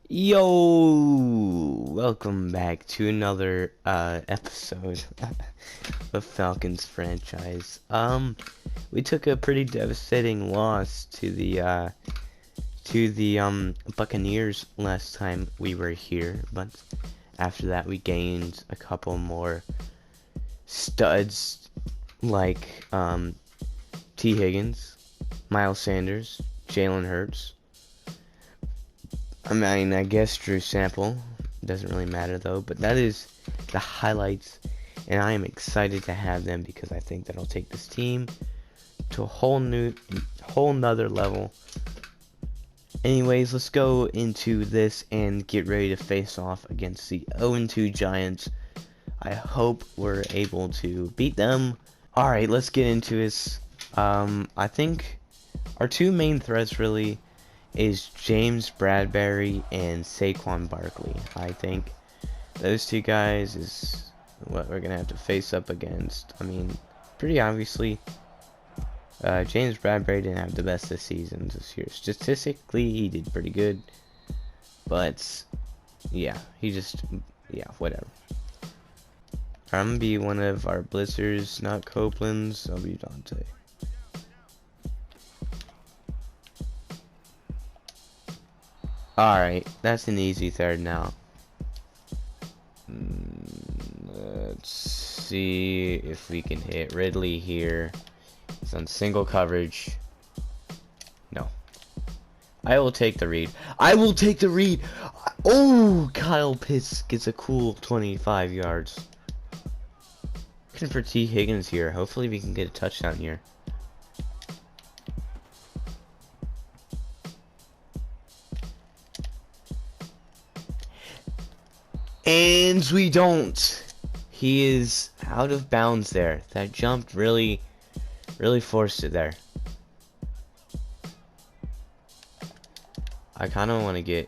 Yo, welcome back to another episode of Falcons franchise. We took a pretty devastating loss to the Buccaneers last time we were here, but after that we gained a couple more studs like T. Higgins, Miles Sanders, Jalen Hurts. I mean, I guess Drew Sample. Doesn't really matter though, but that is the highlights, and I am excited to have them because I think that'll take this team to a whole nother level. Anyways, let's go into this and get ready to face off against the 0-2 Giants. I hope we're able to beat them. Alright, let's get into this. I think our two main threats really is James Bradbury and Saquon Barkley. I think those two guys is what we're gonna have to face up against. I mean, pretty obviously, James Bradbury didn't have the best this season this year. Statistically, he did pretty good, but yeah, whatever. I'm gonna be one of our blitzers, not Copeland's. I'll be Dante. Alright, that's an easy third now. Let's see if we can hit Ridley here. He's on single coverage. No. I will take the read. I will take the read! Oh, Kyle Pitts gets a cool 25 yards. Looking for T. Higgins here. Hopefully we can get a touchdown here. And we don't. He is out of bounds there. That jump really forced it there. I kind of want to get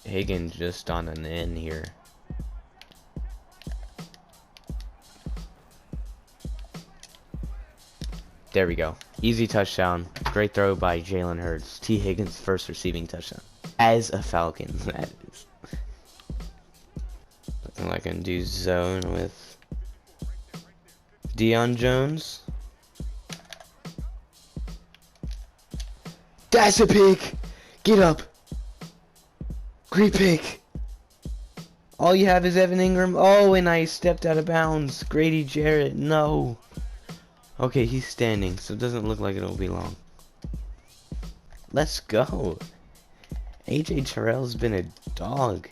Higgins just on an end here. There we go. Easy touchdown. Great throw by Jalen Hurts. T. Higgins' first receiving touchdown. As a Falcon, that is. I can do zone with Deion Jones. That's a pick! Get up! Great pick! All you have is Evan Ingram. Oh, and I stepped out of bounds. Grady Jarrett, no. Okay, he's standing, so it doesn't look like it'll be long. Let's go. AJ Terrell's been a dog.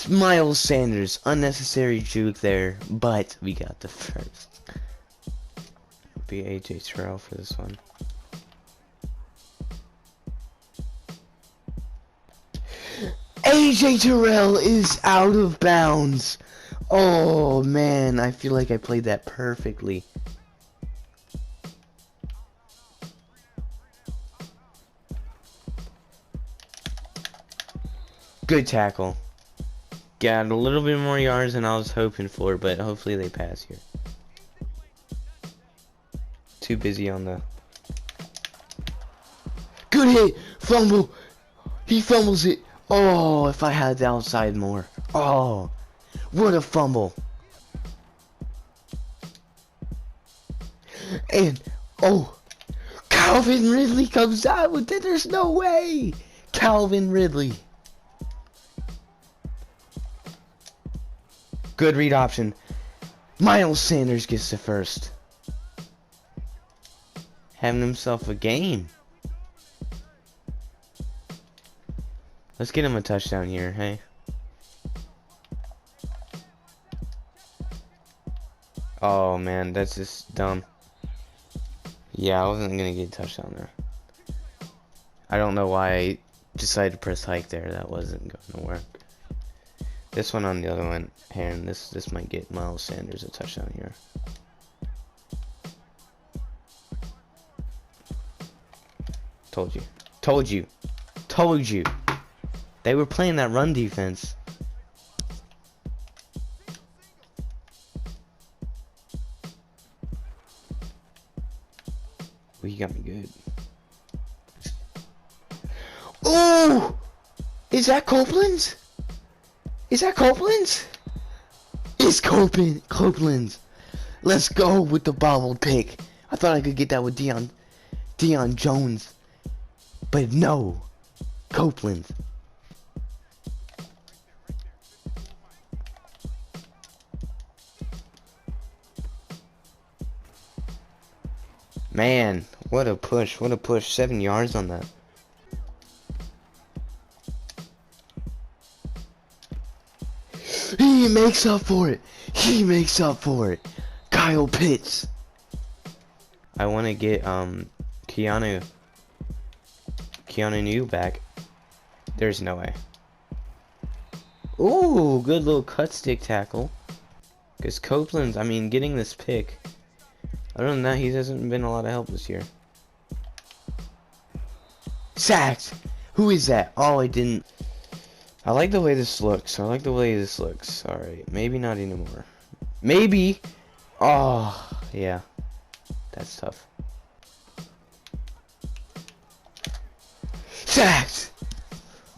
Miles Sanders, unnecessary juke there, but we got the first. Be AJ Terrell for this one. AJ Terrell is out of bounds. Oh man, I feel like I played that perfectly. Good tackle. Got a little bit more yards than I was hoping for, but hopefully they pass here. Too busy on the... Good hit! Fumble! He fumbles it! Oh, if I had the outside more. Oh, what a fumble. And, oh, Calvin Ridley comes out with it. There's no way! Calvin Ridley. Good read option. Miles Sanders gets the first. Having himself a game. Let's get him a touchdown here, hey? Oh man, that's just dumb. Yeah, I wasn't gonna get a touchdown there. I don't know why I decided to press hike there. That wasn't gonna work. This one on the other one, and this might get Miles Sanders a touchdown here. Told you. Told you. Told you. They were playing that run defense. Well, he got me good. Oh! Is that Copeland's? Is that Copeland's? It's Copeland's. Let's go with the bobbled pick. I thought I could get that with Deion Jones. But no. Copeland. Man, what a push. What a push. 7 yards on that. He makes up for it. He makes up for it. Kyle Pitts. I want to get Keanu New back. There's no way. Ooh, good little cut stick tackle. Because Copeland's, I mean, getting this pick. Other than that, he hasn't been a lot of help this year. Sacked! Who is that? Oh, I didn't. I like the way this looks. Alright, maybe not anymore. Maybe. Oh, yeah. That's tough. Sacked!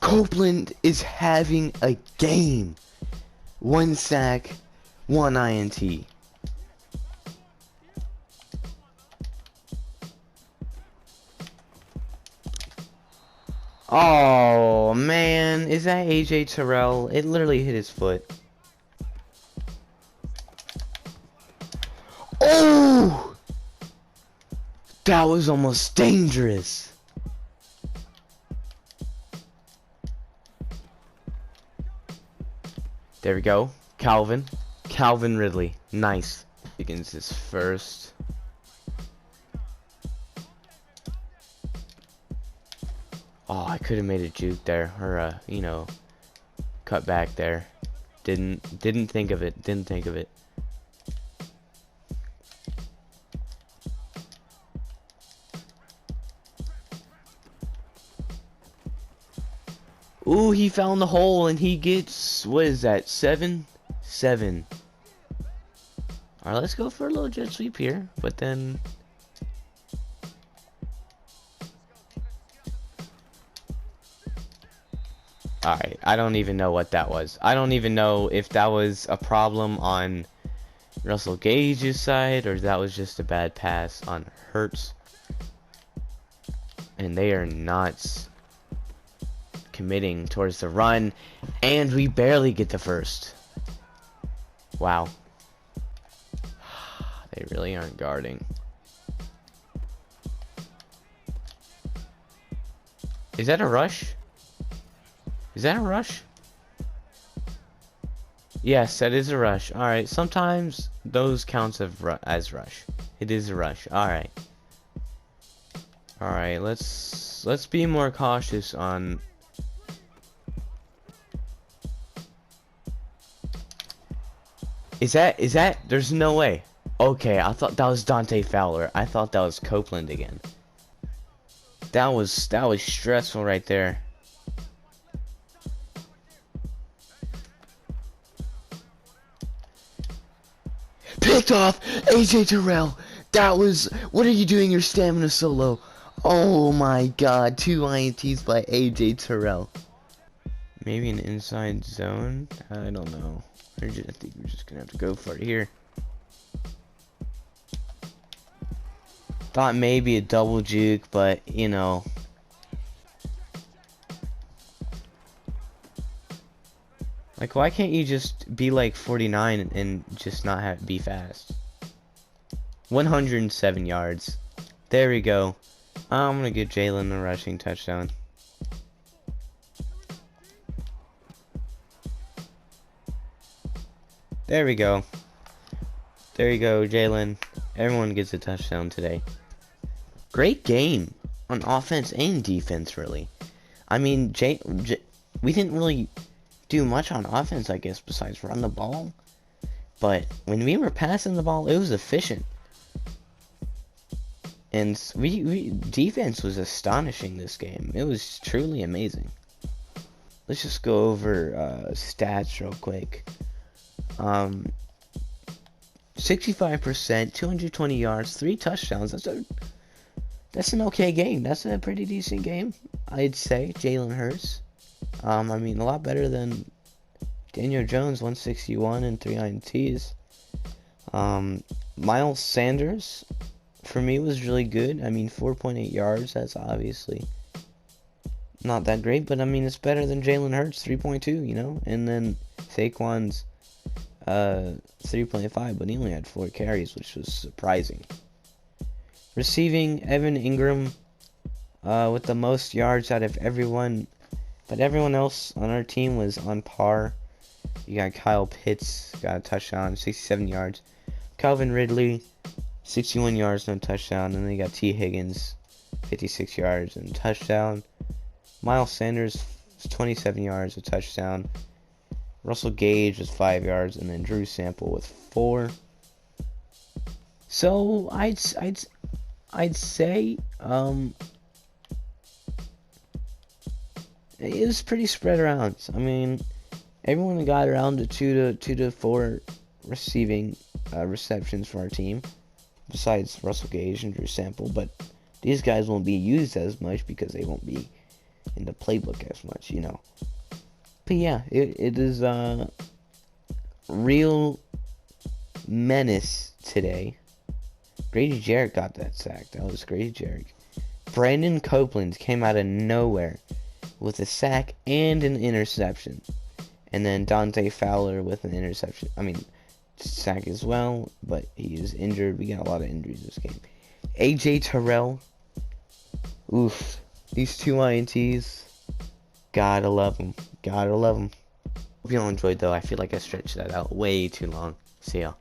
Copeland is having a game. 1 sack, 1 INT. Oh, man. Is that AJ Terrell? It literally hit his foot. Oh! That was almost dangerous. There we go. Calvin Ridley. Nice. Begins his first. Oh, I could have made a juke there, or you know, cut back there. Didn't think of it. Didn't think of it. Ooh, he found the hole and he gets, what is that? 7? 7. Alright, let's go for a little jet sweep here, but then alright, I don't even know what that was. I don't even know if that was a problem on Russell Gage's side or that was just a bad pass on Hurts. And they are not committing towards the run, and we barely get the first. Wow. They really aren't guarding. Is that a rush? Is that a rush? Yes, that is a rush. Alright, sometimes those counts as rush. It is a rush. Alright. Alright, let's be more cautious on. Is that there's no way. Okay, I thought that was Dante Fowler. I thought that was Copeland again. That was stressful right there. Picked off AJ Terrell. That was, what are you doing? Your stamina so low. Oh my god, 2 INTs by AJ Terrell. Maybe an inside zone? I don't know. I think we're just gonna have to go for it here. Thought maybe a double juke, but you know. Like, why can't you just be like 49 and just not be fast? 107 yards. There we go. I'm gonna give Jalen the rushing touchdown. There we go. There you go, Jalen. Everyone gets a touchdown today. Great game on offense and defense, really. I mean, we didn't really do much on offense, I guess, besides run the ball. But when we were passing the ball, it was efficient. And defense was astonishing this game. It was truly amazing. Let's just go over stats real quick. 65%, 220 yards, 3 touchdowns. That's an okay game. That's a pretty decent game, I'd say. Jalen Hurts. I mean, a lot better than Daniel Jones, 161 and 3 INTs. Miles Sanders, for me, was really good. I mean, 4.8 yards. That's obviously not that great, but I mean, it's better than Jalen Hurts, 3.2, you know? And then Saquon's 3.5, but he only had 4 carries, which was surprising. Receiving, Evan Ingram with the most yards out of everyone, but everyone else on our team was on par. You got Kyle Pitts, got a touchdown, 67 yards. Calvin Ridley, 61 yards, no touchdown. And then you got T. Higgins, 56 yards and touchdown. Miles Sanders, 27 yards, a touchdown. Russell Gage was 5 yards, and then Drew Sample with 4. So I'd say it was pretty spread around. I mean, everyone got around to two to 4 receiving receptions for our team, besides Russell Gage and Drew Sample. But these guys won't be used as much because they won't be in the playbook as much, you know. But yeah, it is a real menace today. Grady Jarrett got that sack. That was Grady Jarrett. Brandon Copeland came out of nowhere with a sack and an interception. And then Dante Fowler with an interception. I mean, sack as well, but he is injured. We got a lot of injuries this game. AJ Terrell. Oof. These 2 INTs. Gotta love them. Gotta love them. Hope you all enjoyed, though. I feel like I stretched that out way too long. See ya.